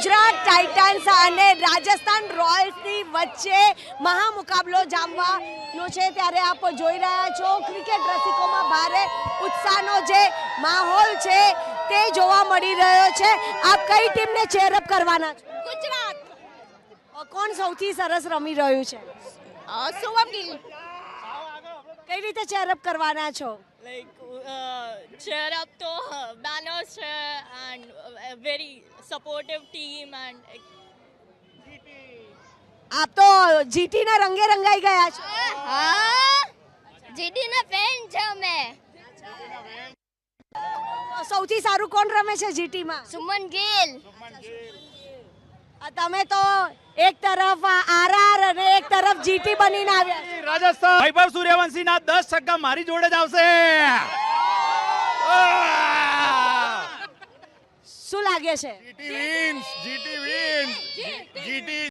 Gujarat Titans અને રાજસ્થાન રોયલ્સની વચ્ચે મહામુકાબલો જામવાનો છે ત્યારે આપ જોઈ રહ્યા છો ક્રિકેટ રસિકોમાં ભારે ઉત્સાહનો જે માહોલ છે તે જોવા મળી રહ્યો છે. આપ કઈ ટીમને ચેરઅપ કરવાના છો? ગુજરાત. કોણ સૌથી સરસ રમી રહ્યું છે? શુભમ ગિલ. કઈ રીતે ચેરઅપ કરવાના છો? cheer up to banners and a very supportive team and આપ તો જીટી ના રંગે રંગાઈ ગયા છો. હા જીટી ના ફેન છે અમે. સૌથી સારું કોણ રમે છે જીટી માં? સુમન ગિલ. તમે તો એક તરફ આરઆર અને એક તરફ જીટી બનીને આવ્યા. રાજસ્થાન વૈભવ સૂર્યવંશી ના 10 છગ્ગા મારી જોડે જ આવશે. શું લાગે છે? GT wins. જીટી